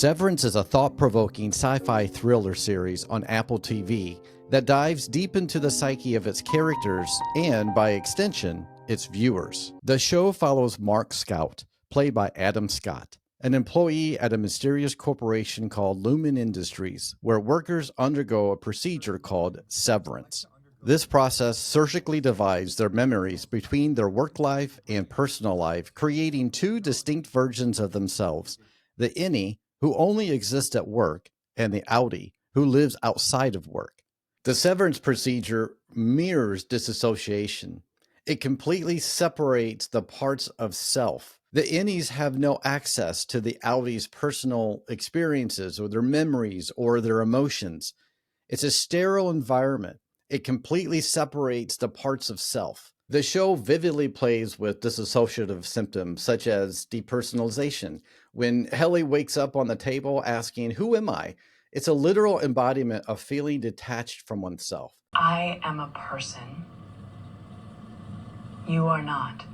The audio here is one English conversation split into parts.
Severance is a thought-provoking sci-fi thriller series on Apple TV that dives deep into the psyche of its characters and, by extension, its viewers. The show follows Mark Scout, played by Adam Scott, an employee at a mysterious corporation called Lumen Industries, where workers undergo a procedure called severance. This process surgically divides their memories between their work life and personal life, creating two distinct versions of themselves: the innie, who only exists at work, and the outie, who lives outside of work. The severance procedure mirrors disassociation. It completely separates the parts of self. The innies have no access to the outie's personal experiences or their memories or their emotions. It's a sterile environment. It completely separates the parts of self. The show vividly plays with dissociative symptoms such as depersonalization. When Helly wakes up on the table asking, "Who am I?" it's a literal embodiment of feeling detached from oneself. I am a person. You are not.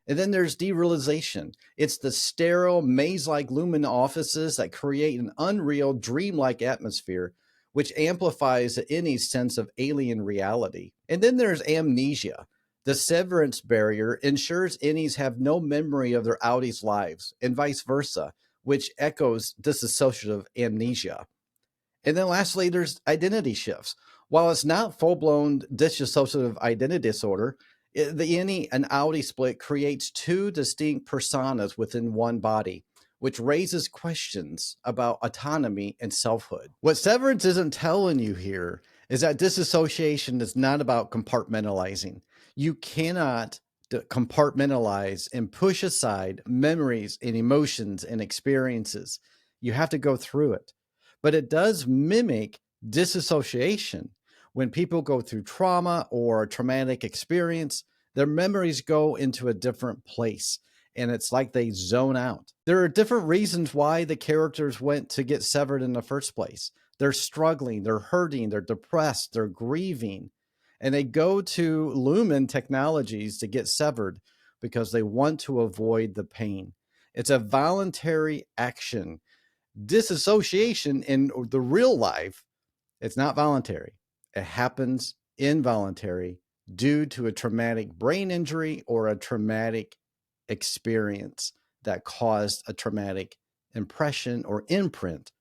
And then there's derealization. It's the sterile, maze-like Lumen offices that create an unreal, dreamlike atmosphere, which amplifies the innie's sense of alien reality. And then there's amnesia. The severance barrier ensures innies have no memory of their outies' lives, and vice versa, which echoes dissociative amnesia. And then lastly, there's identity shifts. While it's not full-blown dissociative identity disorder, the innie and outie split creates two distinct personas within one body, which raises questions about autonomy and selfhood. What Severance isn't telling you here is that disassociation is not about compartmentalizing. You cannot compartmentalize and push aside memories and emotions and experiences. You have to go through it. But it does mimic disassociation. When people go through trauma or a traumatic experience, their memories go into a different place, and it's like they zone out. There are different reasons why the characters went to get severed in the first place. They're struggling, they're hurting, they're depressed, they're grieving, and they go to Lumen Technologies to get severed because they want to avoid the pain. It's a voluntary action. Disassociation in the real life, it's not voluntary. It happens involuntary due to a traumatic brain injury or a traumatic experience that caused a traumatic impression or imprint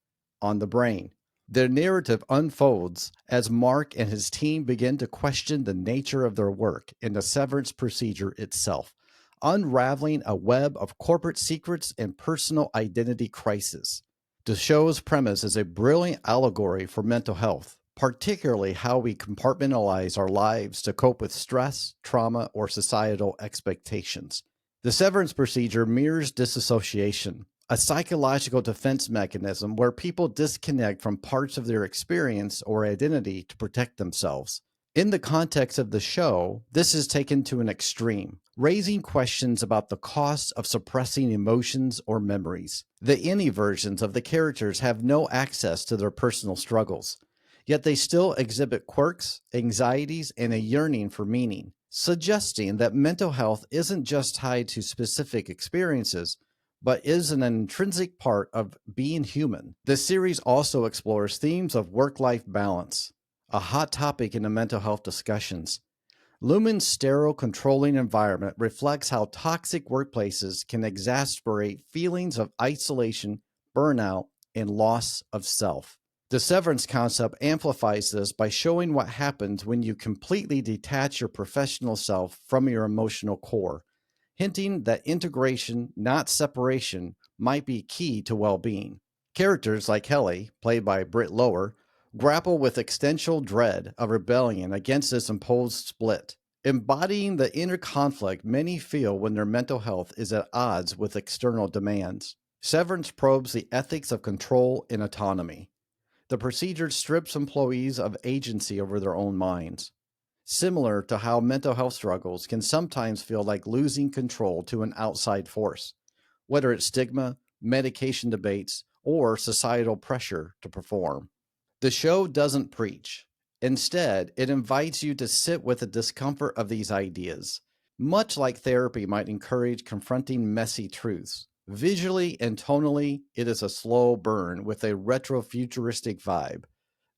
on the brain. The narrative unfolds as Mark and his team begin to question the nature of their work and the severance procedure itself, unraveling a web of corporate secrets and personal identity crisis. The show's premise is a brilliant allegory for mental health, particularly how we compartmentalize our lives to cope with stress, trauma, or societal expectations. The severance procedure mirrors disassociation, a psychological defense mechanism where people disconnect from parts of their experience or identity to protect themselves. In the context of the show, this is taken to an extreme, raising questions about the cost of suppressing emotions or memories. The innie versions of the characters have no access to their personal struggles, yet they still exhibit quirks, anxieties, and a yearning for meaning, suggesting that mental health isn't just tied to specific experiences, but is an intrinsic part of being human. The series also explores themes of work-life balance, a hot topic in the mental health discussions. Lumen's sterile, controlling environment reflects how toxic workplaces can exacerbate feelings of isolation, burnout, and loss of self. The severance concept amplifies this by showing what happens when you completely detach your professional self from your emotional core, hinting that integration, not separation, might be key to well-being. Characters like Helly, played by Britt Lower, grapple with existential dread of rebellion against this imposed split, embodying the inner conflict many feel when their mental health is at odds with external demands. Severance probes the ethics of control and autonomy. The procedure strips employees of agency over their own minds, similar to how mental health struggles can sometimes feel like losing control to an outside force, whether it's stigma, medication debates, or societal pressure to perform. The show doesn't preach. Instead, it invites you to sit with the discomfort of these ideas, much like therapy might encourage confronting messy truths. Visually and tonally, it is a slow burn with a retrofuturistic vibe.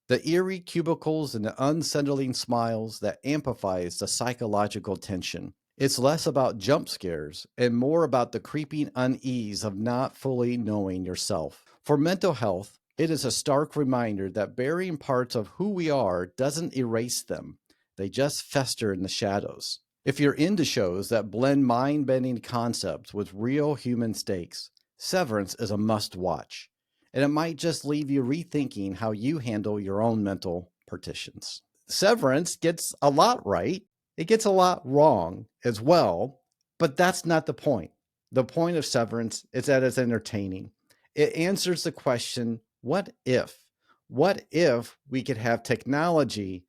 The eerie cubicles and the unsettling smiles that amplifies the psychological tension. It's less about jump scares and more about the creeping unease of not fully knowing yourself. For mental health, it is a stark reminder that burying parts of who we are doesn't erase them, they just fester in the shadows. If you're into shows that blend mind bending concepts with real human stakes, Severance is a must watch, and it might just leave you rethinking how you handle your own mental partitions. Severance gets a lot right, it gets a lot wrong as well, but that's not the point. The point of Severance is that it's entertaining. It answers the question, what if? What if we could have technology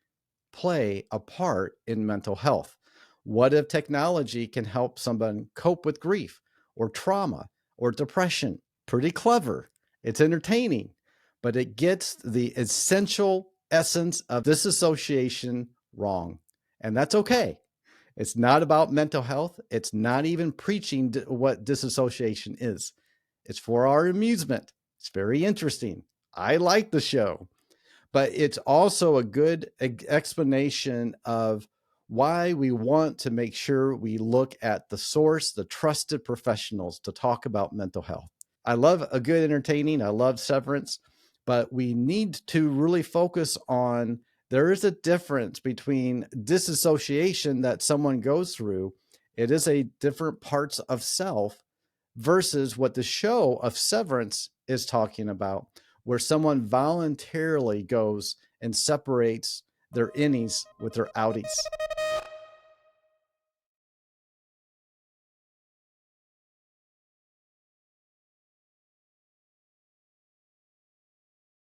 play a part in mental health? What if technology can help someone cope with grief or trauma or depression? Pretty clever. It's entertaining, but it gets the essential essence of disassociation wrong. And that's okay. It's not about mental health. It's not even preaching what disassociation is. It's for our amusement. It's very interesting. I like the show, but it's also a good explanation of why we want to make sure we look at the source, the trusted professionals to talk about mental health. I love a good entertaining. I love Severance, but we need to really focus on there is a difference between disassociation that someone goes through. It is a different parts of self versus what the show of Severance is talking about, where someone voluntarily goes and separates their innies with their outies.